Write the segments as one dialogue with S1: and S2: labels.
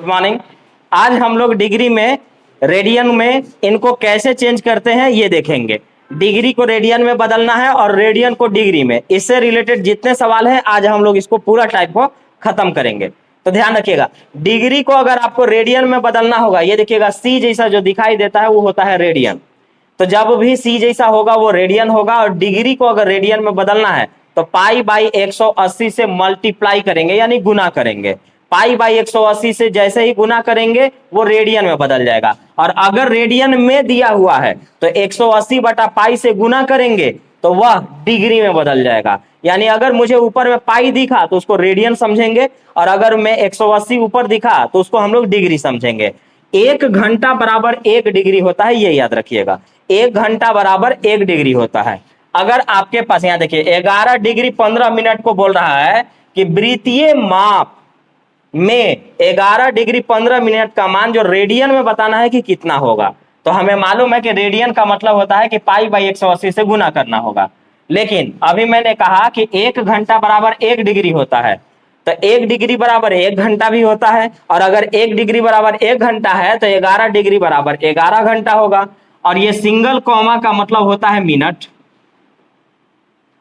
S1: Good morning. आज हम लोग डिग्री में रेडियन में इनको कैसे चेंज करते हैं ये देखेंगे। डिग्री को रेडियन में बदलना है और रेडियन को डिग्री में। इससे रिलेटेड जितने सवाल हैं आज हम लोग इसको पूरा टाइप को खत्म करेंगे। तो ध्यान रखिएगा, डिग्री को अगर आपको रेडियन में बदलना होगा, ये देखिएगा सी जैसा जो दिखाई देता है वो होता है रेडियन। तो जब भी सी जैसा होगा वो रेडियन होगा। और डिग्री को अगर रेडियन में बदलना है तो पाई बाई 180 से मल्टीप्लाई करेंगे, यानी गुना करेंगे। पाई बाई 180 से जैसे ही गुना करेंगे वो रेडियन में बदल जाएगा। और अगर रेडियन में दिया हुआ है तो 180 बटा पाई से गुना करेंगे तो वह डिग्री में बदल जाएगा। यानी अगर मुझे ऊपर में पाई दिखा तो उसको रेडियन समझेंगे, और अगर मैं 180 ऊपर दिखा तो उसको हम लोग डिग्री समझेंगे। 1 घंटा बराबर 1 डिग्री होता है, ये याद रखिएगा। 1 घंटा बराबर 1 डिग्री होता है। अगर आपके पास यहाँ देखिए 11 डिग्री 15 मिनट को बोल रहा है कि वृत्तीय माप में 11 डिग्री 15 मिनट का मान जो रेडियन में बताना है कि कितना होगा। तो हमें मालूम है कि रेडियन का मतलब होता है कि पाई बाई 180 से गुना करना होगा। लेकिन अभी मैंने कहा कि 1 घंटा बराबर 1 डिग्री होता है, तो 1 डिग्री बराबर 1 घंटा भी होता है। और अगर 1 डिग्री बराबर 1 घंटा है तो 11 डिग्री बराबर 11 घंटा होगा। और ये सिंगल कॉमा का मतलब होता है मिनट,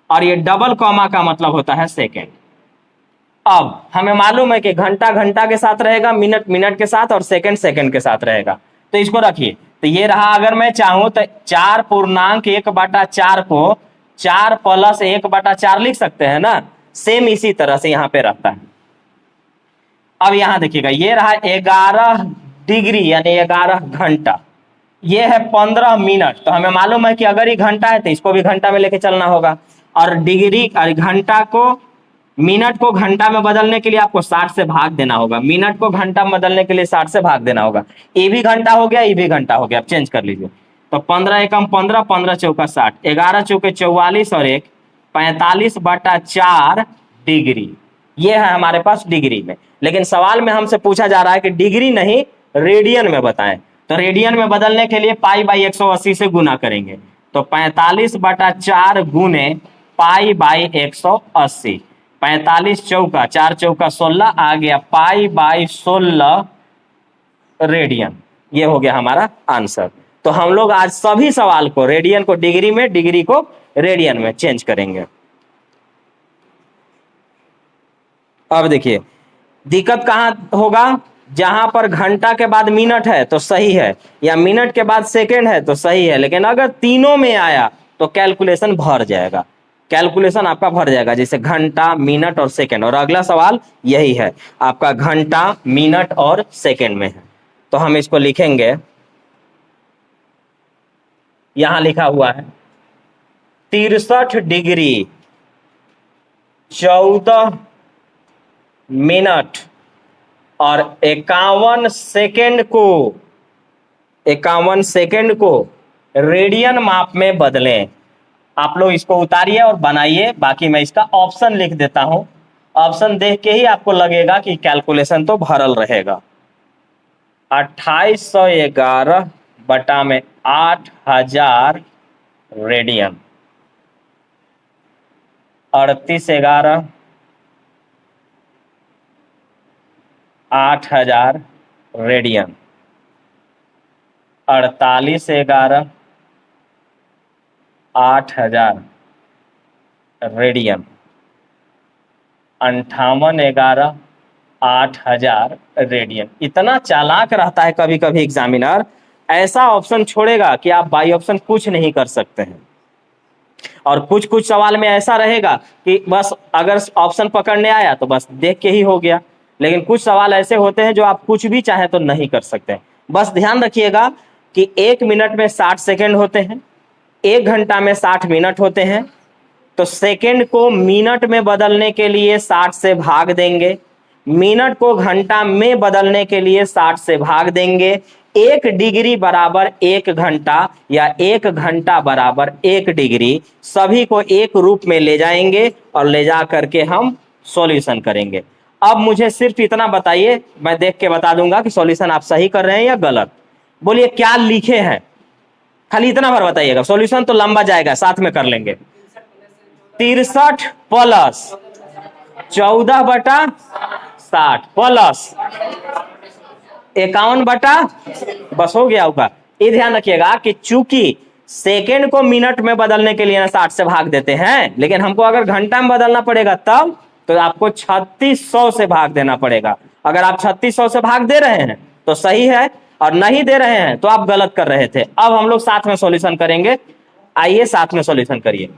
S1: और ये डबल कॉमा का मतलब होता है सेकेंड। अब हमें मालूम है कि घंटा घंटा के साथ रहेगा, मिनट मिनट के साथ, और सेकंड सेकंड के साथ रहेगा। तो इसको रखिए। तो ये रहा, अगर मैं चाहूं तो 4.1/4 को 4 + 1/4 लिख सकते हैं ना। सेम इसी तरह से यहां पे रहता है। अब यहां देखिएगा, ये रहा 11 डिग्री यानी 11 घंटा, ये है 15 मिनट। तो हमें मालूम है कि अगर ये घंटा है तो इसको भी घंटा में लेके चलना होगा। और डिग्री घंटा को मिनट को घंटा में बदलने के लिए आपको 60 से भाग देना होगा। मिनट को घंटा में बदलने के लिए 60 से भाग देना होगा। ये भी घंटा हो गया, ये भी घंटा हो गया। आप चेंज कर लीजिए। तो 15 एकम 15, 15 चौका 60, 11 चौके 44 और 1 45/4 डिग्री। ये है हमारे पास डिग्री में। लेकिन सवाल में हमसे पूछा जा रहा है कि डिग्री नहीं रेडियन में बताएं। तो रेडियन में बदलने के लिए पाई बाई 180 से गुना करेंगे। तो 45/4 गुने पाई बाई 180। 45 चौका 4 चौका 16 आ गया पाई बाई 16 रेडियन। ये हो गया हमारा आंसर। तो हम लोग आज सभी सवाल को रेडियन को डिग्री में, डिग्री को रेडियन में चेंज करेंगे। अब देखिए दिक्कत कहां होगा, जहां पर घंटा के बाद मिनट है तो सही है, या मिनट के बाद सेकेंड है तो सही है। लेकिन अगर तीनों में आया तो कैलकुलेशन भर जाएगा, कैलकुलेशन आपका भर जाएगा। जैसे घंटा, मिनट और सेकंड। और अगला सवाल यही है आपका, घंटा, मिनट और सेकंड में है। तो हम इसको लिखेंगे, यहां लिखा हुआ है 63 डिग्री 14 मिनट और 51 सेकंड को रेडियन माप में बदलें। आप लोग इसको उतारिए और बनाइए, बाकी मैं इसका ऑप्शन लिख देता हूं। ऑप्शन देख के ही आपको लगेगा कि कैलकुलेशन तो भरल रहेगा। 2811 बटा में 8000 रेडियन, 3811 8000 रेडियन, 4811 8000 रेडियन, 5811 8000 रेडियन। इतना चालाक रहता है कभी कभी एग्जामिनर, ऐसा ऑप्शन छोड़ेगा कि आप बाई ऑप्शन कुछ नहीं कर सकते हैं। और कुछ कुछ सवाल में ऐसा रहेगा कि बस अगर ऑप्शन पकड़ने आया तो बस देख के ही हो गया। लेकिन कुछ सवाल ऐसे होते हैं जो आप कुछ भी चाहें तो नहीं कर सकते। बस ध्यान रखिएगा कि 1 मिनट में 60 सेकंड होते हैं, 1 घंटा में 60 मिनट होते हैं। तो सेकंड को मिनट में बदलने के लिए 60 से भाग देंगे, मिनट को घंटा में बदलने के लिए 60 से भाग देंगे। 1 डिग्री बराबर 1 घंटा या 1 घंटा बराबर 1 डिग्री, सभी को एक रूप में ले जाएंगे और ले जा करके हम सॉल्यूशन करेंगे। अब मुझे सिर्फ इतना बताइए, मैं देख के बता दूंगा कि सॉल्यूशन आप सही कर रहे हैं या गलत। बोलिए क्या लिखे हैं, खाली इतना भर बताइएगा। सॉल्यूशन तो लंबा जाएगा, साथ में कर लेंगे। 63 प्लस 14 बटा 60 प्लस 51 बस हो गया होगा। ये ध्यान रखिएगा कि चूंकि सेकेंड को मिनट में बदलने के लिए ना 60 से भाग देते हैं, लेकिन हमको अगर घंटा में बदलना पड़ेगा तब तो आपको 3600 से भाग देना पड़ेगा। अगर आप 3600 से भाग दे रहे हैं तो सही है, और नहीं दे रहे हैं तो आप गलत कर रहे थे। अब हम लोग साथ में सॉल्यूशन करेंगे, आइए साथ में सॉल्यूशन करिए।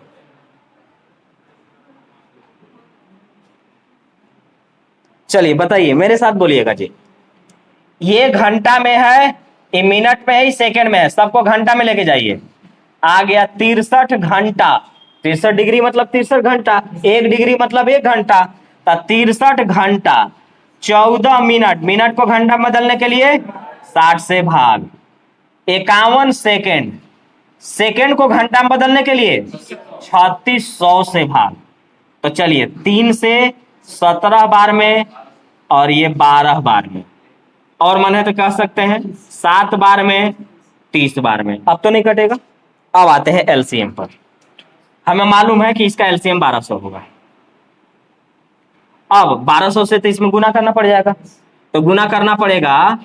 S1: चलिए बताइए, मेरे साथ बोलिएगा जी। ये घंटा में है, ये मिनट में है, ये सेकंड में है, सबको घंटा में लेके जाइए। आ गया 63 घंटा। 63 डिग्री मतलब 63 घंटा, 1 डिग्री मतलब 1 घंटा। तो 63 घंटा 14 मिनट, मिनट को घंटा में बदलने के लिए 60 से भाग 51 सेकेंड, सेकेंड को घंटा में बदलने के लिए 3600 से भाग। तो चलिए 3 से 17 बार में और ये 12 बार में, और मन है तो कह सकते हैं 7 बार में 30 बार में। अब तो नहीं कटेगा। अब आते हैं एलसीएम पर। हमें मालूम है कि इसका एलसीएम 1200 होगा। अब 1200 से तो इसमें गुना करना पड़ जाएगा, तो गुना करना पड़ेगा।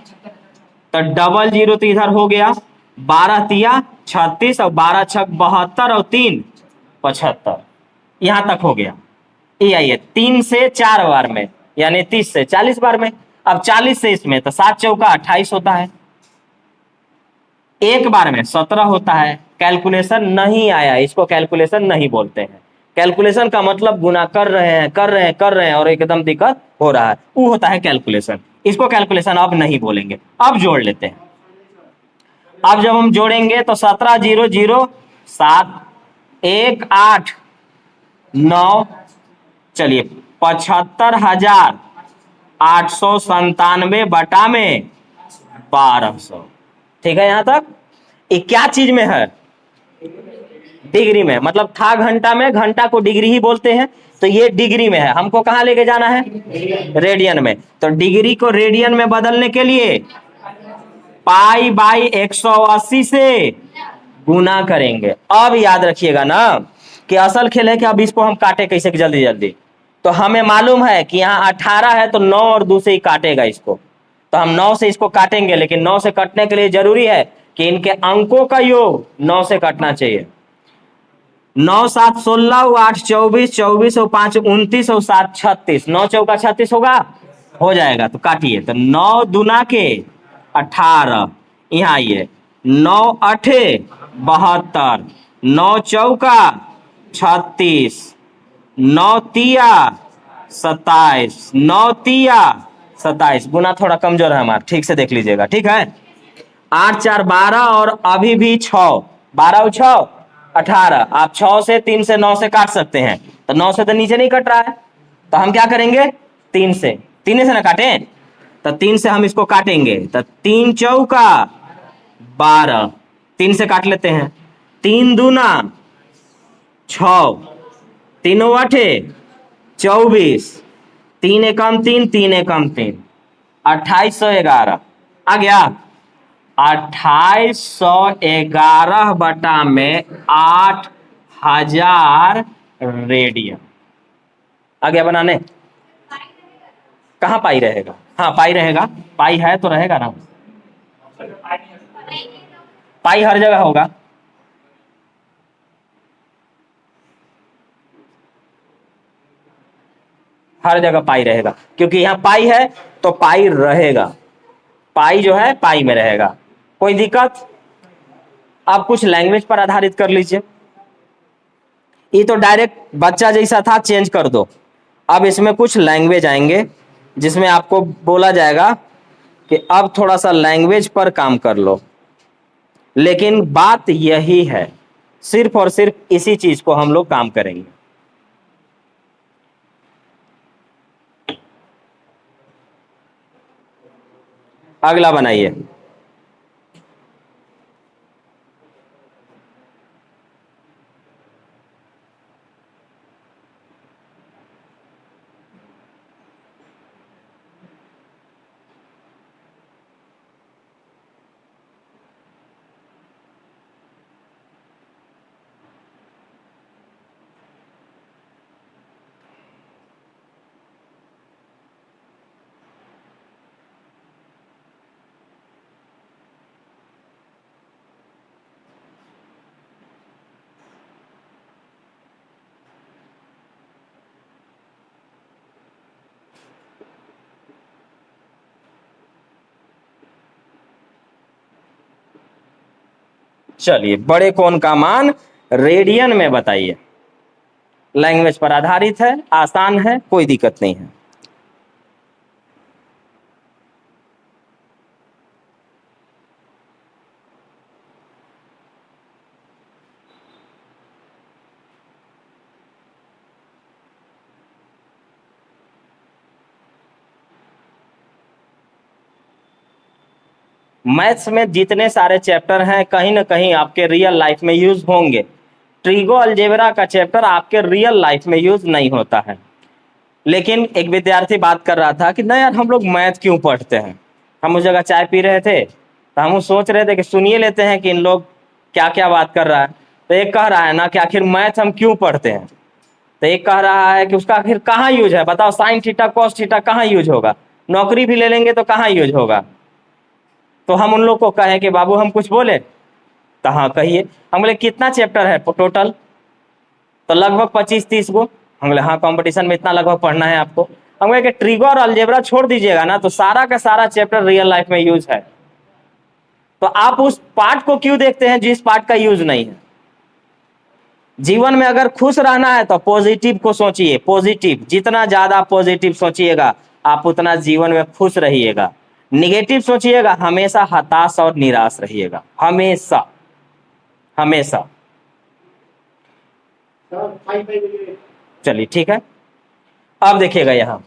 S1: तो डबल जीरो तो इधर हो गया, 12 तिया 36 और 12 छक 72 और 3 75, यहां तक हो गया। ये आइए 3 से 4 बार में यानी 30 से 40 बार में। अब 40 से इसमें तो 7 चौका 28 होता है, एक बार में 17 होता है। कैलकुलेशन नहीं आया, इसको कैलकुलेशन नहीं बोलते हैं। कैलकुलेशन का मतलब गुना कर रहे हैं कर रहे हैं कर रहे हैं और एकदम दिक्कत हो रहा है, वो होता है कैलकुलेशन। इसको कैलकुलेशन अब नहीं बोलेंगे। अब जोड़ लेते हैं। अब जब हम जोड़ेंगे तो 17 0 0 7 1 8 9, चलिए 75,897 बटा में 1200। ठीक है यहां तक। ये क्या चीज में है? डिग्री में, मतलब था घंटा में, घंटा को डिग्री ही बोलते हैं, तो ये डिग्री में है। हमको कहां लेके जाना है? रेडियन में। तो डिग्री को रेडियन में बदलने के लिए पाई बाई 180 से गुना करेंगे। अब याद रखिएगा ना कि असल खेल है कि अब इसको हम काटे कैसे जल्दी जल्दी। तो हमें मालूम है कि यहाँ 18 है तो 9 और 2 से ही काटेगा इसको, तो हम 9 से इसको काटेंगे। लेकिन 9 से कटने के लिए जरूरी है कि इनके अंकों का योग 9 से कटना चाहिए। 9 7 16 8 24 24 और 5 29 और 7 36, 9 चौका 36 होगा, हो जाएगा। तो काटिए। तो 9 दूना के 18, यहाँ आइए 9 अठे 72, 9 चौका 36, 9 तिया 27, 9 तिया 27। गुना थोड़ा कमजोर है हमारा, ठीक से देख लीजिएगा। ठीक है, 8 4 12 और अभी भी 6, 12 और 6 18। आप 6 से 3 से 9 से काट सकते हैं, तो 9 से तो नीचे नहीं कट रहा है, तो हम क्या करेंगे? 3 से, 3 से ना काटें, तो 3 से हम इसको काटेंगे। तो 3 चौका 12, 3 से काट लेते हैं। 3 दूना 6, 3 8 24, 3 एकम 3, 3 एकम 3, 2811 आ गया। 2811 बटा में 8000 रेडियन आ गया बनाने। कहाँ पाई रहेगा? हाँ पाई रहेगा, पाई है तो रहेगा ना, पाई हर जगह होगा। हर जगह पाई रहेगा, क्योंकि यहाँ पाई है तो पाई रहेगा। पाई जो है पाई में रहेगा। कोई दिक्कत? आप कुछ लैंग्वेज पर आधारित कर लीजिए। ये तो डायरेक्ट बच्चा जैसा था, चेंज कर दो। अब इसमें कुछ लैंग्वेज आएंगे जिसमें आपको बोला जाएगा कि अब थोड़ा सा लैंग्वेज पर काम कर लो। लेकिन बात यही है, सिर्फ और सिर्फ इसी चीज को हम लोग काम करेंगे। अगला बनाइए। चलिए, बड़े कोण का मान रेडियन में बताइए। लैंग्वेज पर आधारित है, आसान है, कोई दिक्कत नहीं है। मैथ्स में जितने सारे चैप्टर हैं कहीं ना कहीं आपके रियल लाइफ में यूज होंगे। ट्रिगो अलजेब्रा का चैप्टर आपके रियल लाइफ में यूज नहीं होता है। लेकिन एक विद्यार्थी बात कर रहा था कि ना यार हम लोग मैथ क्यों पढ़ते हैं। हम उस जगह चाय पी रहे थे तो हम सोच रहे थे कि सुनिए लेते हैं कि इन लोग क्या क्या बात कर रहा है। तो एक कह रहा है ना कि आखिर मैथ हम क्यों पढ़ते हैं, तो एक कह रहा है कि उसका आखिर कहाँ यूज है, बताओ साइन थीटा कॉस थीटा कहाँ यूज होगा, नौकरी भी ले लेंगे तो कहाँ यूज होगा। तो हम उन लोग को कहें कि बाबू हम कुछ बोले, तो हाँ कहिए। हम बोले कितना चैप्टर है टोटल, तो लगभग 25-30 गो। हम बोले हाँ कंपटीशन में इतना लगभग पढ़ना है आपको। हम बोले कि ट्रिगो और अलजेब्रा छोड़ दीजिएगा ना तो सारा का सारा चैप्टर रियल लाइफ में यूज है। तो आप उस पार्ट को क्यों देखते हैं जिस पार्ट का यूज नहीं है। जीवन में अगर खुश रहना है तो पॉजिटिव को सोचिए, पॉजिटिव जितना ज्यादा पॉजिटिव सोचिएगा आप उतना जीवन में खुश रहिएगा। निगेटिव सोचिएगा हमेशा हताश और निराश रहिएगा, हमेशा हमेशा। चलिए ठीक है, अब देखिएगा यहाँ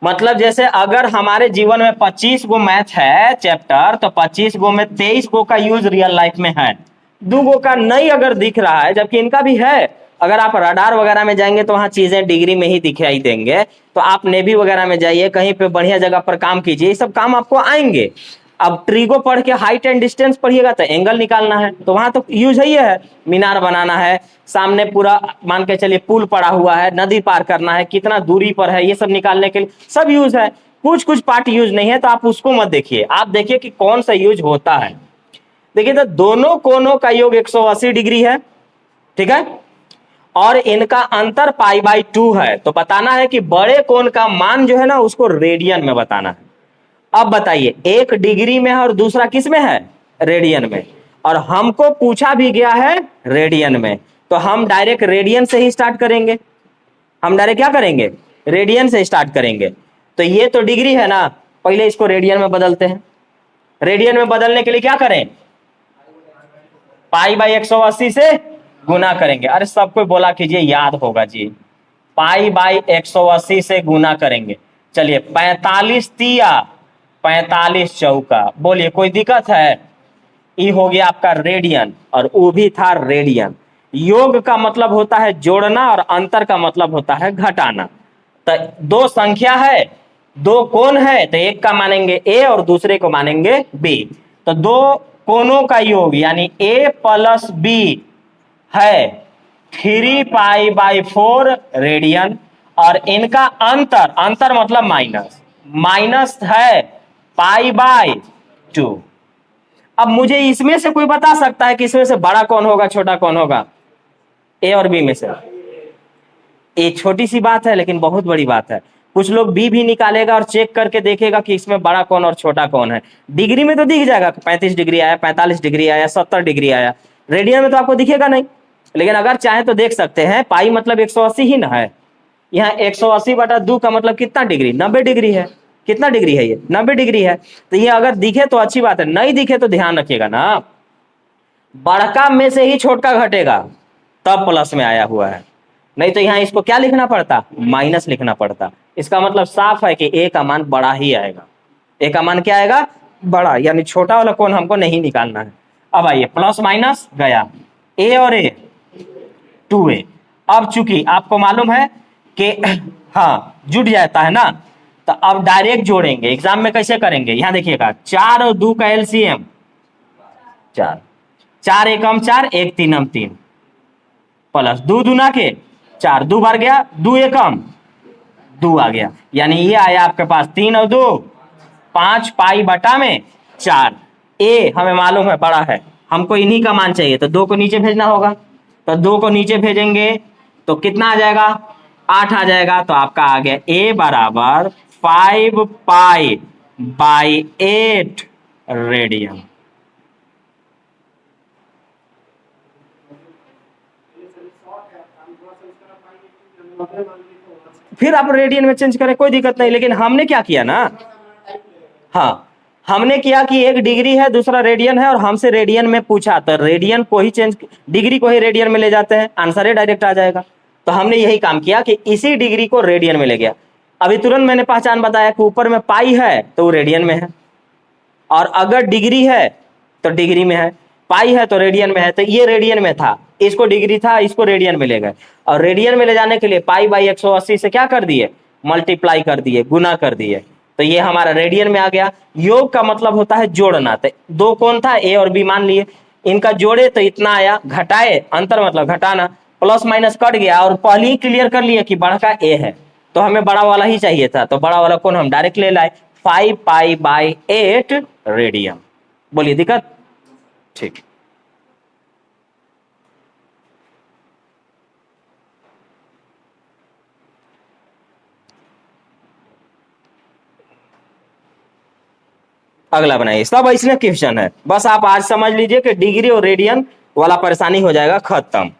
S1: मतलब जैसे अगर हमारे जीवन में 25 गो मैथ है चैप्टर, तो 25 गो में 23 गो का यूज रियल लाइफ में है, 2 गो का नहीं अगर दिख रहा है, जबकि इनका भी है। अगर आप रडार वगैरह में जाएंगे तो वहां चीजें डिग्री में ही दिखाई देंगे। तो आप नेवी वगैरह में जाइए, कहीं पे बढ़िया जगह पर काम कीजिए, ये सब काम आपको आएंगे। अब ट्रिगो पढ़ के हाइट एंड डिस्टेंस पढ़िएगा तो एंगल निकालना है, तो वहां तो यूज ही है। मीनार बनाना है, सामने पूरा मान के चलिए पुल पड़ा हुआ है, नदी पार करना है, कितना दूरी पर है, ये सब निकालने के लिए सब यूज है। कुछ कुछ पार्ट यूज नहीं है, तो आप उसको मत देखिए, आप देखिए कि कौन सा यूज होता है। देखिए तो दोनों कोनों का योग 180 डिग्री है, ठीक है, और इनका अंतर π/2 है। तो बताना है कि बड़े कोण का मान जो है ना उसको रेडियन में बताना है। अब बताइए, एक डिग्री में है और दूसरा किस में है, रेडियन में, और हमको पूछा भी गया है रेडियन में, तो हम डायरेक्ट रेडियन से ही स्टार्ट करेंगे। हम डायरेक्ट क्या करेंगे, रेडियन से स्टार्ट करेंगे। तो ये तो डिग्री है ना, पहले इसको रेडियन में बदलते हैं। रेडियन में बदलने के लिए क्या करें, π/180 से गुना करेंगे। अरे सब कोई बोला कीजिए, याद होगा जी, π/180 से गुना करेंगे। चलिए 45 तिया 45 चौका, बोलिए कोई दिक्कत है। ई हो गया आपका रेडियन और वो भी था रेडियन। योग का मतलब होता है जोड़ना और अंतर का मतलब होता है घटाना। तो दो संख्या है, दो कोण है, तो एक का मानेंगे ए और दूसरे को मानेंगे बी। तो दो कोणों का योग यानी ए प्लस बी है 3π/4 रेडियन, और इनका अंतर, अंतर मतलब माइनस, माइनस है π/2। अब मुझे इसमें से कोई बता सकता है कि इसमें से बड़ा कौन होगा छोटा कौन होगा, ए और बी में से। ये छोटी सी बात है लेकिन बहुत बड़ी बात है। कुछ लोग बी भी निकालेगा और चेक करके देखेगा कि इसमें बड़ा कौन और छोटा कौन है। डिग्री में तो दिख जाएगा 35 डिग्री आया, 45 डिग्री आया, 70 डिग्री आया। रेडियन में तो आपको दिखेगा नहीं, लेकिन अगर चाहे तो देख सकते हैं। पाई मतलब 180 ही ना है, यहाँ 180/2 का मतलब कितना डिग्री, 90 डिग्री है। कितना डिग्री है ये, 90 डिग्री है। तो ये अगर दिखे तो अच्छी बात है, नहीं दिखे तो ध्यान रखिएगा ना, बड़का में से ही छोटा घटेगा तब प्लस में आया हुआ है, नहीं तो यहाँ इसको क्या लिखना पड़ता, माइनस लिखना पड़ता। इसका मतलब साफ है कि ए का मान बड़ा ही आएगा। ए का मान क्या आएगा, बड़ा, यानी छोटा वाला कौन हमको नहीं निकालना है। अब आइए प्लस माइनस गया, ए और ए 2a। अब चूंकि आपको मालूम है कि हाँ जुट जाता है ना, तो अब डायरेक्ट जोड़ेंगे। एग्जाम में कैसे करेंगे, यहां देखिएगा 4 और 2 का एलसीएम 4, 4 एकम 4, 1 3 3, प्लस 2 दूना के 4, 2 बार गया, 2 एकम 2 आ गया, यानी ये आया आपके पास 3 और 2 5π/4। ए हमें मालूम है बड़ा है, हमको इन्हीं का मान चाहिए, तो 2 को नीचे भेजना होगा। तो 2 को नीचे भेजेंगे तो कितना आ जाएगा, 8 आ जाएगा। तो आपका आ गया ए बराबर 5π/8 रेडियन। फिर आप रेडियन में चेंज करें, कोई दिक्कत नहीं। लेकिन हमने क्या किया ना, हाँ हमने किया कि एक डिग्री है दूसरा रेडियन है और हमसे रेडियन में पूछा, तो रेडियन को ही चेंज, डिग्री को ही रेडियन में ले जाते हैं, आंसर ही डायरेक्ट आ जाएगा। तो हमने यही काम किया कि इसी डिग्री को रेडियन में ले गया। अभी तुरंत मैंने पहचान बताया कि ऊपर में पाई है तो वो रेडियन में है, और अगर डिग्री है तो डिग्री में है, पाई है तो रेडियन में है। तो ये रेडियन में था, इसको डिग्री था, इसको रेडियन में ले गए, और रेडियन में ले जाने के लिए पाई बाई 180 से क्या कर दिए, मल्टीप्लाई कर दिए, गुना कर दिए, तो ये हमारा रेडियन में आ गया। योग का मतलब होता है जोड़ना। तो दो कोण था ए और बी मान लिए, इनका जोड़े तो इतना आया, घटाए अंतर मतलब घटाना, प्लस माइनस कट गया, और पहले ही क्लियर कर लिए कि बड़ा का ए है तो हमें बड़ा वाला ही चाहिए था, तो बड़ा वाला कोण हम डायरेक्ट ले लाए, 5 पाई बाई 8 रेडियन। बोलिए दिक्कत, ठीक। अगला बनाइए, सब ऐसे क्वेश्चन है, बस आप आज समझ लीजिए कि डिग्री और रेडियन वाला परेशानी हो जाएगा खत्म।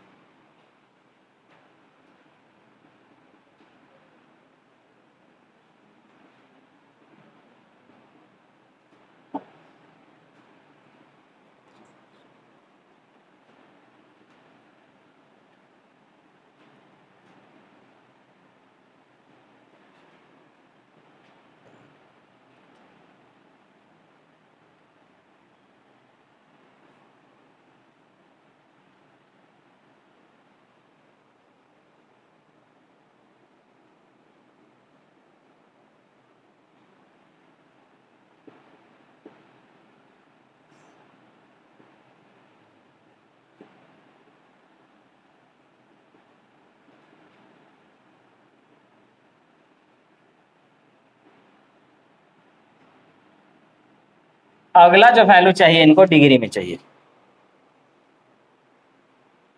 S1: अगला जो वैल्यू चाहिए इनको डिग्री में चाहिए।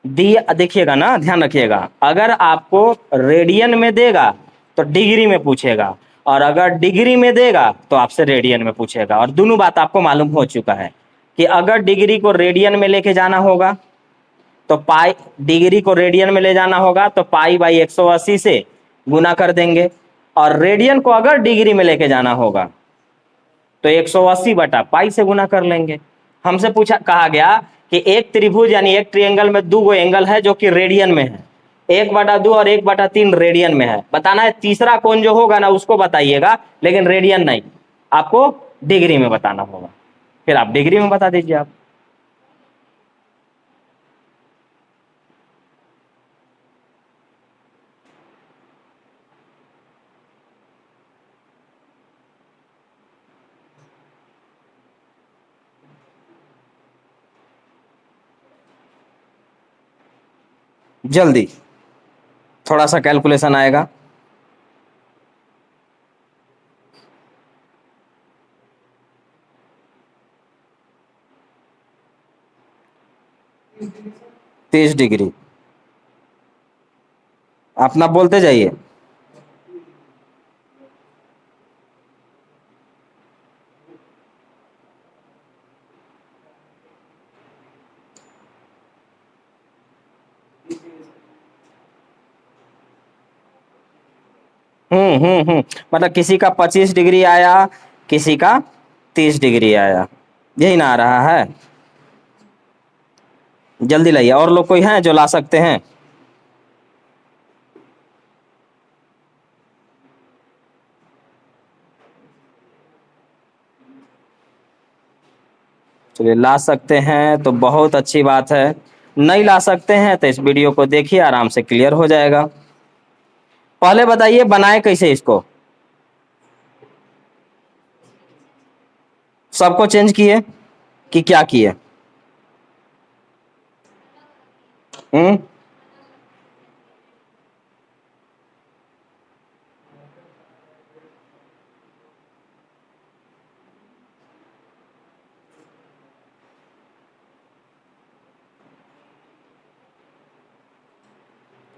S1: देखिएगा ना, ध्यान रखिएगा, अगर आपको रेडियन में देगा तो डिग्री में पूछेगा, और अगर डिग्री में देगा तो आपसे रेडियन में पूछेगा। और दोनों बात आपको मालूम हो चुका है कि अगर डिग्री को रेडियन में लेके जाना होगा तो पाई, डिग्री को रेडियन में ले जाना होगा तो पाई बाई 180 से गुना कर देंगे, और रेडियन को अगर डिग्री में लेके जाना होगा तो 180 बटा पाई से गुना कर लेंगे। हमसे पूछा, कहा गया कि एक त्रिभुज यानी एक ट्रायंगल में दो गो एंगल है जो कि रेडियन में है, 1/2 और 1/3 रेडियन में है। बताना है तीसरा कोण जो होगा ना उसको बताइएगा, लेकिन रेडियन नहीं, आपको डिग्री में बताना होगा। फिर आप डिग्री में बता दीजिए आप। जल्दी, थोड़ा सा कैलकुलेशन आएगा। तीस डिग्री, अपना बोलते जाइए। मतलब किसी का 25 डिग्री आया, किसी का 30 डिग्री आया, यही ना आ रहा है। जल्दी लाइए, और लोग कोई हैं जो ला सकते हैं? चलिए, ला सकते हैं तो बहुत अच्छी बात है, नहीं ला सकते हैं तो इस वीडियो को देखिए, आराम से क्लियर हो जाएगा। पहले बताइए बनाए कैसे इसको, सबको चेंज किए कि क्या किए? हम्म,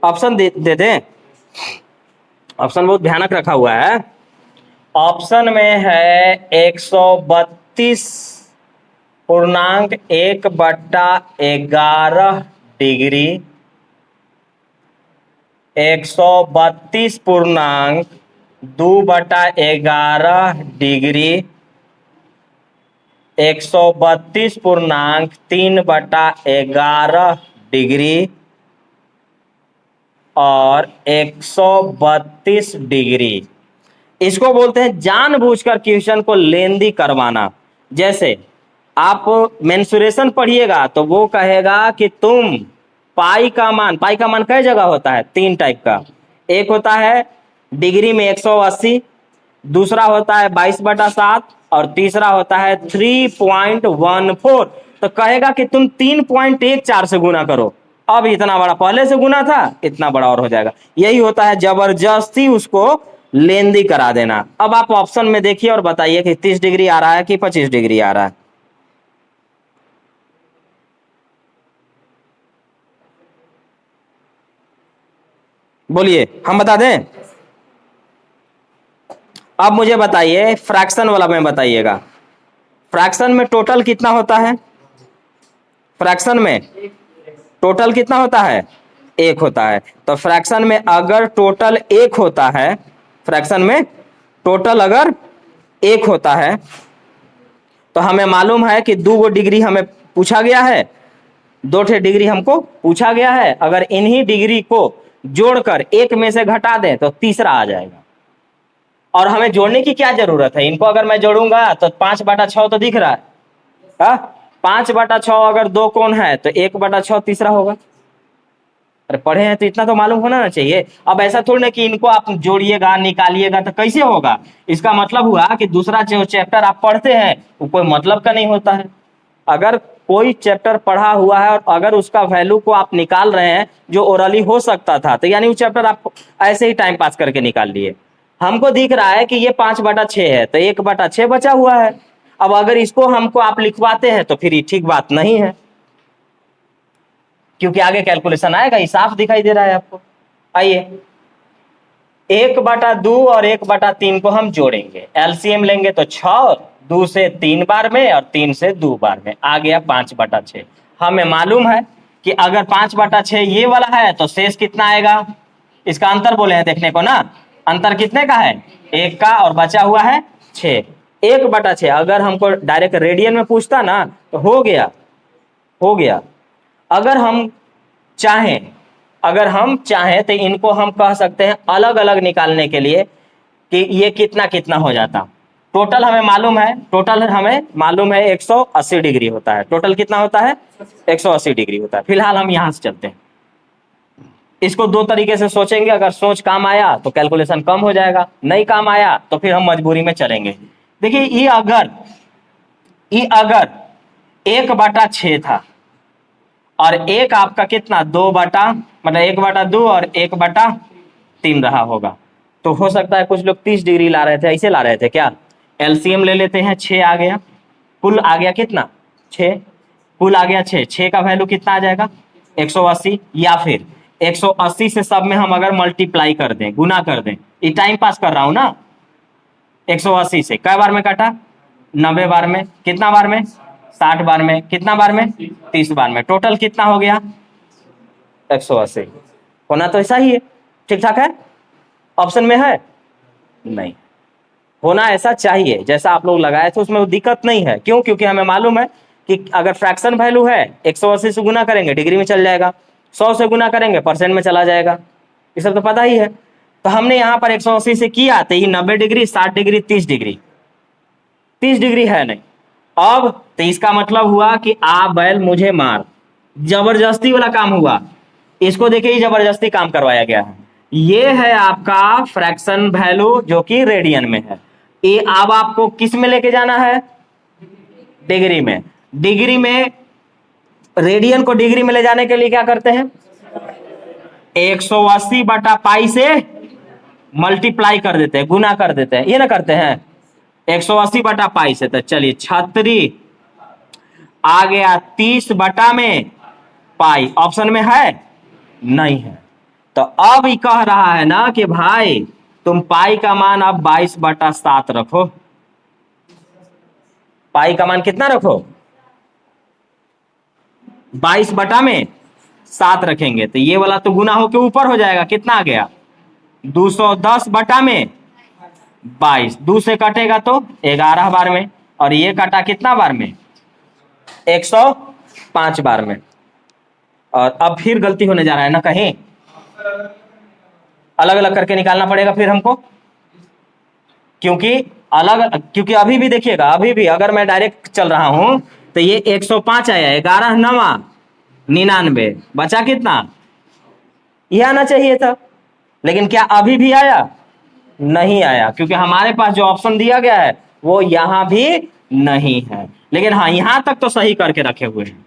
S1: ऑप्शन दे दें। ऑप्शन बहुत भयानक रखा हुआ है। ऑप्शन में है 132.1/11 डिग्री, 132.2/11 डिग्री 132.3/11 डिग्री और 132 डिग्री। इसको बोलते हैं जानबूझकर क्वेश्चन को लेंदी करवाना। जैसे आप मेंसुरेशन पढ़िएगा तो वो कहेगा कि तुम पाई का मान कई जगह होता है, 3 टाइप का। एक होता है डिग्री में 180, दूसरा होता है 22/7 और तीसरा होता है 3.14। तो कहेगा कि तुम 3.14 से गुना करो। अब इतना बड़ा पहले से गुना था, इतना बड़ा और हो जाएगा। यही होता है जबरदस्ती उसको लेंदी करा देना। अब आप ऑप्शन में देखिए और बताइए कि 30 डिग्री आ रहा है कि 25 डिग्री आ रहा है। बोलिए, हम बता दें। अब मुझे बताइए फ्रैक्शन वाला में बताइएगा, फ्रैक्शन में टोटल कितना होता है? फ्रैक्शन में टोटल कितना होता है? 1 होता है। तो फ्रैक्शन में अगर टोटल 1 होता है, फ्रैक्शन में टोटल अगर 1 होता है तो हमें मालूम है कि 2 डिग्री हमें पूछा गया है, 2 डिग्री हमको पूछा गया है। अगर इन्हीं डिग्री को जोड़कर 1 में से घटा दें तो तीसरा आ जाएगा। और हमें जोड़ने की क्या जरूरत है? इनको अगर मैं जोड़ूंगा तो 5/6 तो दिख रहा है, 5/6 अगर 2 कोण है तो 1/6 तीसरा होगा। अरे पढ़े हैं तो इतना तो मालूम होना ना चाहिए। अब ऐसा थोड़ी ना कि इनको आप जोड़िएगा निकालिएगा तो कैसे होगा। इसका मतलब हुआ कि दूसरा जो चैप्टर आप पढ़ते हैं वो कोई मतलब का नहीं होता है। अगर कोई चैप्टर पढ़ा हुआ है और अगर उसका वैल्यू को आप निकाल रहे हैं जो ओरली हो सकता था, तो यानी वो चैप्टर आप ऐसे ही टाइम पास करके निकाल लिए। हमको दिख रहा है कि ये 5/6 है तो 1/6 बचा हुआ है। अब अगर इसको हमको आप लिखवाते हैं तो फिर ये ठीक बात नहीं है, क्योंकि आगे कैलकुलेशन आएगा। ये साफ दिखाई दे रहा है आपको। आइए 1/2 और 1/3 को हम जोड़ेंगे, एलसीएम लेंगे तो 6, 2 से 3 बार में और 3 से 2 बार में आ गया 5/6। हमें मालूम है कि अगर 5/6 ये वाला है तो शेष कितना आएगा? इसका अंतर बोले हैं देखने को ना, अंतर कितने का है? 1 का, और बचा हुआ है 6। 1/6 अगर हमको डायरेक्ट रेडियन में पूछता ना तो हो गया। अगर हम चाहें तो इनको हम कह सकते हैं अलग अलग निकालने के लिए कि ये कितना कितना हो जाता। टोटल हमें मालूम है 180 डिग्री होता है। टोटल कितना होता है? 180 डिग्री होता है। फिलहाल हम यहां से चलते हैं। इसको 2 तरीके से सोचेंगे। अगर सोच काम आया तो कैलकुलेशन कम हो जाएगा, नहीं काम आया तो फिर हम मजबूरी में चलेंगे। देखिए ये अगर 1/6 था और एक आपका कितना 1/2 और 1/3 रहा होगा, तो हो सकता है कुछ लोग 30 डिग्री ला रहे थे। ऐसे ला रहे थे क्या? एलसीएम ले लेते हैं, 6 आ गया, कुल आ गया कितना? 6, कुल आ गया 6 का वैल्यू कितना आ जाएगा? 180। या फिर 180 से सब में हम अगर मल्टीप्लाई कर दें, गुना कर दें, ये टाइम पास कर रहा हूं ना। 180 से कै बार में काटा? 90 बार में। कितना बार में? 60 बार में। कितना बार में? 30 बार में। टोटल कितना हो गया? 180। होना तो ऐसा ही है, ठीक ठाक है। ऑप्शन में है नहीं, होना ऐसा चाहिए जैसा आप लोग लगाए थे, उसमें दिक्कत नहीं है। क्यों? क्योंकि हमें मालूम है कि अगर फ्रैक्शन वैल्यू है 180 से गुना करेंगे डिग्री में चल जाएगा, 100 से गुना करेंगे परसेंट में चला जाएगा। ये सब तो पता ही है। तो हमने यहाँ पर 180 से किया तो ये 90 डिग्री, 60 डिग्री, 30 डिग्री है नहीं। अब तो इसका मतलब हुआ कि आ बैल मुझे मार, जबरदस्ती वाला काम हुआ। इसको देखिए ही जबरदस्ती काम करवाया गया है। ये है आपका फ्रैक्शन वैल्यू जो कि रेडियन में है। ये अब आपको किस में लेके जाना है? डिग्री में। डिग्री में रेडियन को डिग्री में ले जाने के लिए क्या करते हैं? 180/π से मल्टीप्लाई कर देते हैं, गुना कर देते हैं, ये ना करते हैं 180/π से। तो चलिए 36 आ गया 30/π। ऑप्शन में है नहीं है। तो अब ये कह रहा है ना कि भाई तुम पाई का मान अब 22/7 रखो। पाई का मान कितना रखो? 22 बटा में 7 रखेंगे तो ये वाला तो गुना होके ऊपर हो जाएगा, कितना आ गया 210 बटा में 22, 2 से कटेगा तो 11 बार में, और ये कटा कितना बार में 105 बार में। और अब फिर गलती होने जा रहा है ना, कहीं अलग अलग करके निकालना पड़ेगा फिर हमको, क्योंकि अभी भी देखिएगा, अभी भी अगर मैं डायरेक्ट चल रहा हूं तो ये 105 आया, 11 9 99, बचा कितना, ये आना चाहिए था, लेकिन क्या अभी भी आया, नहीं आया, क्योंकि हमारे पास जो ऑप्शन दिया गया है वो यहां भी नहीं है। लेकिन हाँ, यहां तक तो सही करके रखे हुए हैं।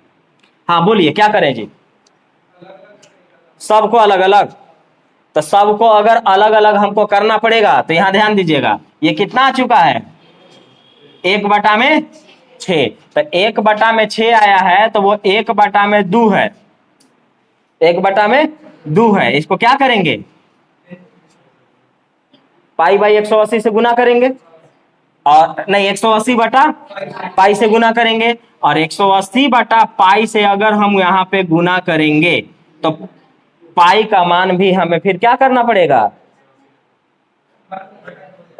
S1: हाँ बोलिए क्या करें जी, सबको अलग अलग, तो सबको अगर अलग अलग हमको करना पड़ेगा तो यहां ध्यान दीजिएगा, ये कितना आ चुका है 1/6, तो 1/6 आया है तो वो 1/2 है, 1/2 है। इसको क्या करेंगे, पाई बाई 180 से गुना करेंगे, और नहीं 180 बटा पाई से गुना करेंगे, और 180 बटा पाई से अगर हम यहाँ पे गुना करेंगे तो पाई का मान भी हमें फिर क्या करना पड़ेगा,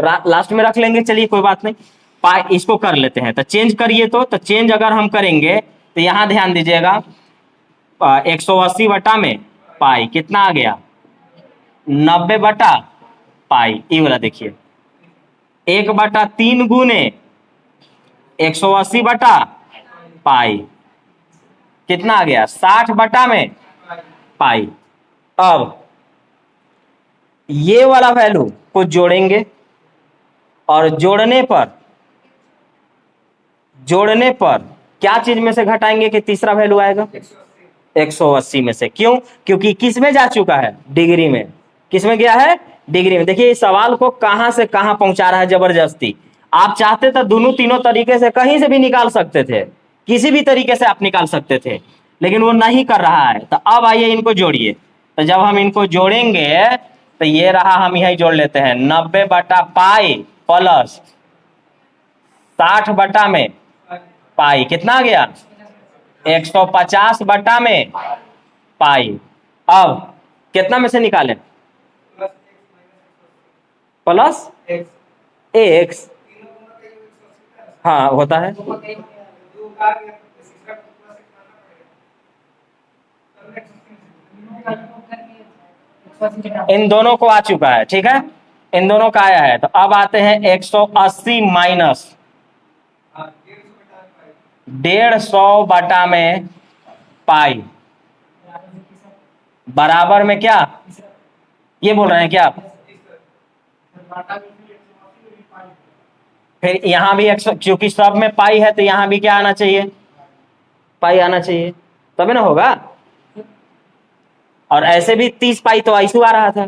S1: लास्ट में रख लेंगे, चलिए कोई बात नहीं, पाई इसको कर लेते हैं। तो चेंज करिए, तो चेंज अगर हम करेंगे तो यहां ध्यान दीजिएगा, 180 बटा में पाई कितना आ गया 90 बटा पाई, ये वाला देखिए 1/3 गुने 180 बटा पाई कितना आ गया 60 बटा में पाई। अब ये वाला वैल्यू को जोड़ेंगे, और जोड़ने पर क्या चीज में से घटाएंगे कि तीसरा वैल्यू आएगा 180 में से। क्यों, क्योंकि किस में जा चुका है, डिग्री में, किस में गया है, डिग्री में। देखिए इस सवाल को कहां से कहां पहुंचा रहा है जबरदस्ती। आप चाहते तो दोनों तीनों तरीके से कहीं से भी निकाल सकते थे, किसी भी तरीके से आप निकाल सकते थे, लेकिन वो नहीं कर रहा है। तो अब आइए इनको जोड़िए, तो जब हम इनको जोड़ेंगे तो ये रहा, हम यही जोड़ लेते हैं 90 बटा पाई प्लस 60 बटा में पाई कितना आ गया 150 बटा में पाई। अब कितना में से निकालें, प्लस एक्स, हाँ होता है, इन दोनों को आ चुका है, ठीक है, इन दोनों का आया है। तो अब आते हैं 180 माइनस 150 बटा में पाई बराबर में क्या, ये बोल रहे हैं क्या आप, फिर यहां भी 100, क्योंकि सब में पाई है तो यहां भी क्या आना चाहिए, पाई आना चाहिए, तभी ना होगा। और ऐसे भी 30 पाई तो ऐसू आ रहा था,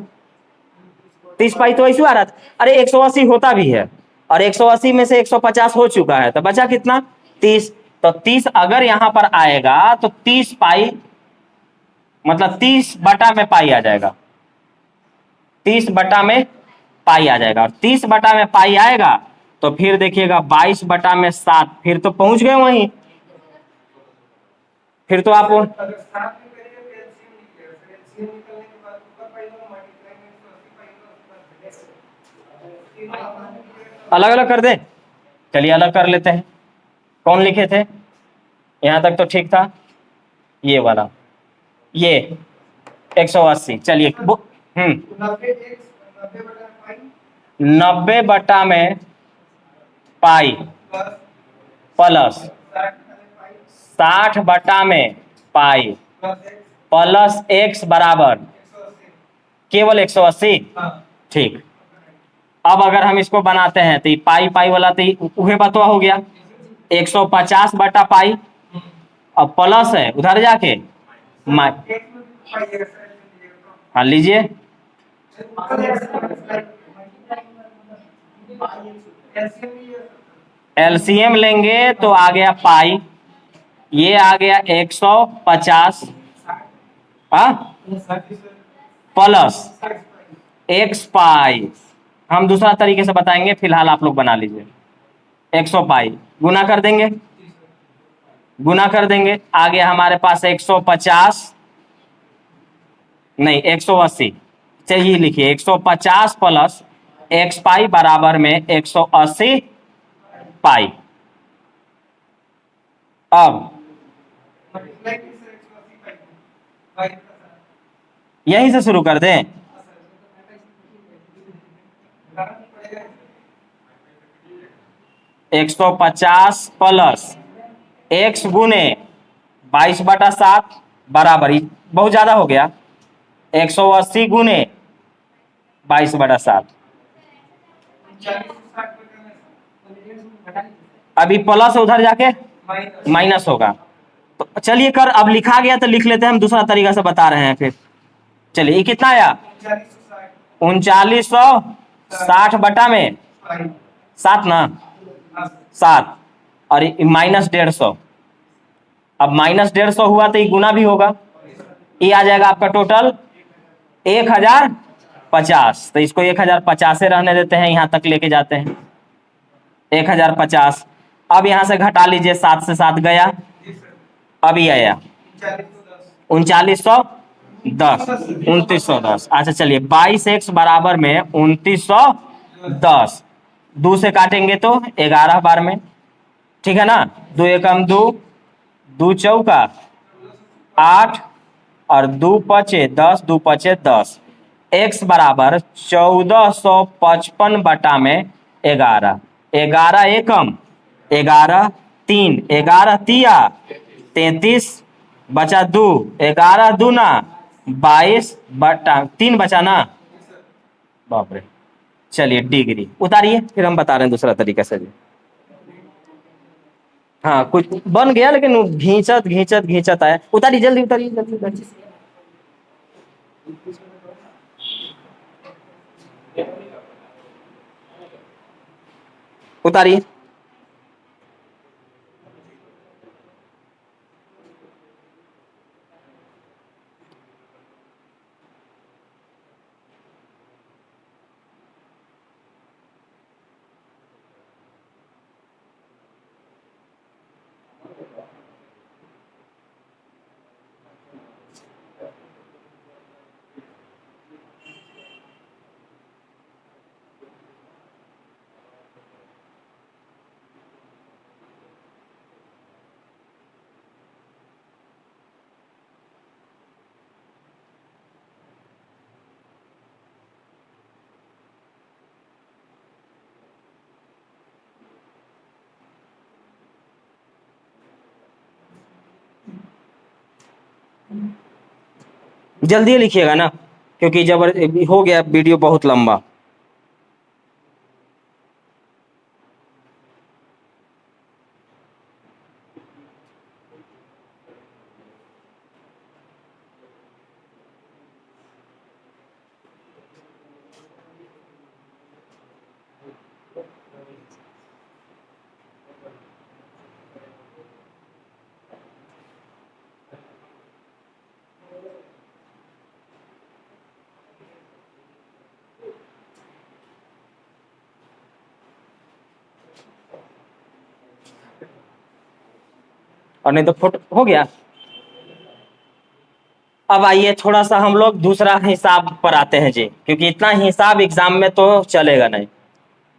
S1: 30 पाई तो ऐसू आ रहा था। अरे 180 होता भी है, और 180 में से 150 हो चुका है, तो बचा कितना 30। तो 30 अगर यहां पर आएगा तो 30 पाई मतलब 30 बटा में पाई आ जाएगा, 30 बटा में पाई आ जाएगा। और 30 बटा में पाई आएगा तो फिर देखिएगा 22 बटा में 7, फिर तो पहुंच गए वहीं, फिर तो आप अलग अलग कर दें, चलिए अलग कर लेते हैं। कौन लिखे थे, यहां तक तो ठीक था, ये वाला, ये 180, चलिए 90 बटा में पाई प्लस 60 बटा में पाई प्लस एक्स बराबर केवल 180, ठीक। अब अगर हम इसको बनाते हैं तो पाई पाई वाला तो उहे बतवा हो गया 150 बटा पाई, अब प्लस है उधर जाके हाँ लीजिए, एलसीएम लेंगे तो आ गया पाई, ये आ गया 150 प्लस एक्स पाई। हम दूसरा तरीके से बताएंगे, फिलहाल आप लोग बना लीजिए। 100 पाई गुना कर देंगे, गुना कर देंगे, आ गया हमारे पास 150 नहीं 180, चलिए लिखिए 150 प्लस एक्स पाई बराबर में 180 पाई। अब यहीं से शुरू कर दें। एक 150 प्लस एक्स गुने 22/7 बराबर, बहुत ज्यादा हो गया, 180 गुने 22/7। अभी प्लस उधर जाके माइनस होगा, तो चलिए कर, अब लिखा गया तो लिख लेते हैं, हम दूसरा तरीका से बता रहे हैं फिर। चलिए ये कितना आया, 3960 बटा में 7 ना, 7 और -150। अब -150 हुआ तो ये गुना भी होगा, ये आ जाएगा आपका टोटल 1050। तो इसको 1050 से रहने देते हैं, यहां तक लेके जाते हैं 1050। अब यहां से घटा लीजिए, 7 से 7 गया, अभी आया 3910, 2910। अच्छा चलिए 22x बराबर में 2910, 2 से काटेंगे तो 11 बार में, ठीक है ना, 2 एकम 2, 2 चौका 8 और 2 पचे 10, 2 पचे 10। x बराबर 1455 बटा में 11, 11 एकम 11, 3 11 तिया 33 बचा 2, 11 दूना 22 बटा 3 बचा ना, बाप रे। चलिए डिग्री उतारिए, फिर हम बता रहे हैं दूसरा तरीका से। हाँ कुछ बन गया, लेकिन घींचत घींचत घींचत आया। उतारिए जल्दी, उतारिए जल्दी, उतारिए। उतारिए। जल्दी लिखिएगा ना, क्योंकि जब हो गया वीडियो बहुत लंबा। और नहीं तो फुट हो गया। अब आइए थोड़ा सा हम लोग दूसरा हिसाब पर आते हैं जी, क्योंकि इतना हिसाब एग्जाम में तो चलेगा नहीं,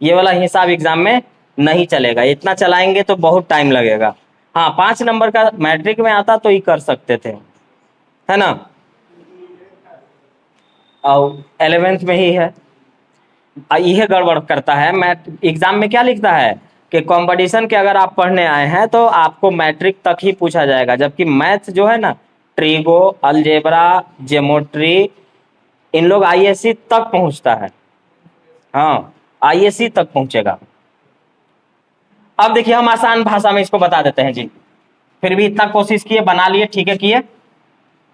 S1: ये वाला हिसाब एग्जाम में नहीं चलेगा, इतना चलाएंगे तो बहुत टाइम लगेगा। हाँ 5 नंबर का मैट्रिक में आता तो ये कर सकते थे, है ना, और 11th में ही है। यह गड़बड़ करता है, मैथ एग्जाम में क्या लिखता है कि कंपटीशन के अगर आप पढ़ने आए हैं तो आपको मैट्रिक तक ही पूछा जाएगा, जबकि मैथ जो है ना, ट्रिगो, अलजेब्रा, ज्योमेट्री, इन लोग आईएससी तक पहुंचता है। हाँ आईएससी तक पहुंचेगा। अब देखिए हम आसान भाषा में इसको बता देते हैं जी, फिर भी इतना कोशिश किए, बना लिए, ठीक है किए।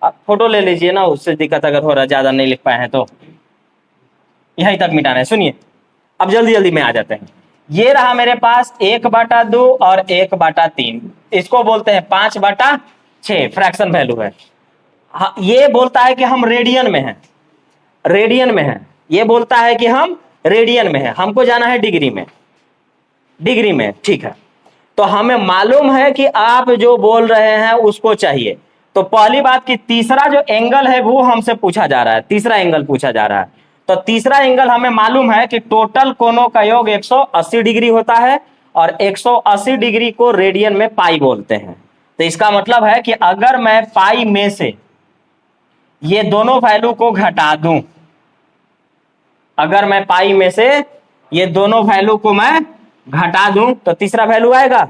S1: फोटो ले लीजिए ना, उससे दिक्कत अगर हो रहा है, ज्यादा नहीं लिख पाए हैं तो यहीं तक मिटाना है। सुनिए अब जल्दी जल्दी में आ जाते हैं। ये रहा मेरे पास 1/2 और 1/3, इसको बोलते हैं 5/6, फ्रैक्शन वैल्यू है। हाँ, ये बोलता है कि हम रेडियन में हैं, रेडियन में है, ये बोलता है कि हम रेडियन में है, हमको जाना है डिग्री में, डिग्री में, ठीक है। तो हमें मालूम है कि आप जो बोल रहे हैं उसको चाहिए, तो पहली बात कि तीसरा जो एंगल है वो हमसे पूछा जा रहा है, तीसरा एंगल पूछा जा रहा है। तो तीसरा एंगल हमें मालूम है कि टोटल कोणों का योग 180 डिग्री होता है और 180 डिग्री को रेडियन में पाई बोलते हैं। तो इसका मतलब है कि अगर मैं पाई में से ये दोनों वैल्यू को घटा दूं, अगर मैं पाई में से ये दोनों वैल्यू को मैं घटा दूं तो तीसरा वैल्यू आएगा,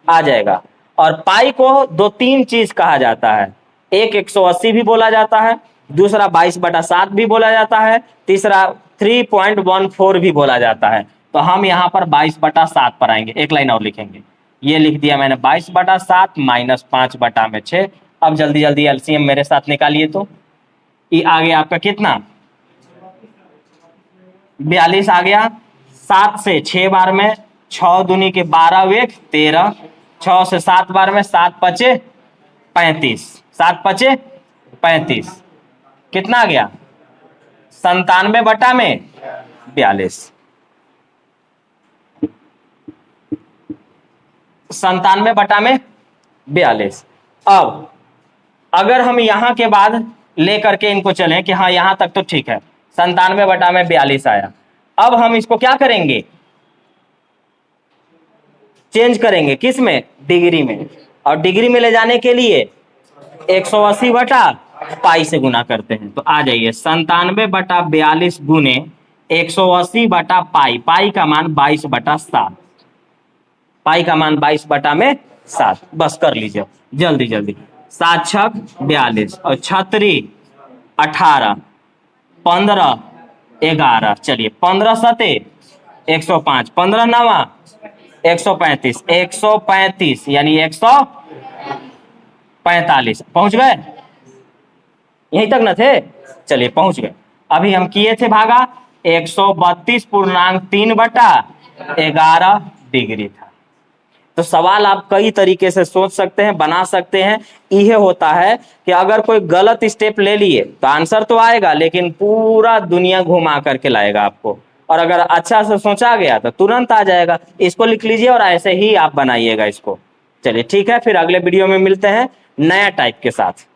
S1: आ जाएगा। और पाई को दो तीन चीज कहा जाता है, एक 180 भी बोला जाता है, दूसरा 22/7 भी बोला जाता है, तीसरा 3.14 भी बोला जाता है। तो हम यहाँ पर 22/7 पर आएंगे, एक लाइन और लिखेंगे। ये लिख दिया मैंने 22/7 माइनस 5/6। अब जल्दी जल्दी एलसीएम मेरे साथ निकालिए। तो ये आ गया आपका कितना, 42 आ गया। 7 से 6 बार में 6 दूनी के 12 वेग 13, 6 से 7 बार में 7 पचे 35, 7 पचे 35, कितना आ गया 97/42, 97/42। अब अगर हम यहां के बाद लेकर के इनको चलें कि हाँ यहां तक तो ठीक है, 97/42 आया। अब हम इसको क्या करेंगे, चेंज करेंगे किस में, डिग्री में। और डिग्री में ले जाने के लिए 180/पाई से गुना करते हैं। तो आ जाइए 97/42 गुने 180/पाई, पाई का मान 22/7, पाई का मान 22/7। बस कर लीजिए जल्दी जल्दी। 7 छक 42 और 36 18, 15 11, चलिए 15 सते 105, 15 9 135, 135 यानी 145। पहुंच गए, यहीं तक न थे, चलिए पहुंच गए। अभी हम किए थे भागा 132.3/11 डिग्री था। तो सवाल आप कई तरीके से सोच सकते हैं, बना सकते हैं। यह होता है कि अगर कोई गलत स्टेप ले लिए तो आंसर तो आएगा लेकिन पूरा दुनिया घुमा करके लाएगा आपको, और अगर अच्छा से सोचा गया तो तुरंत आ जाएगा। इसको लिख लीजिए और ऐसे ही आप बनाइएगा इसको। चलिए ठीक है, फिर अगले वीडियो में मिलते हैं नया टाइप के साथ।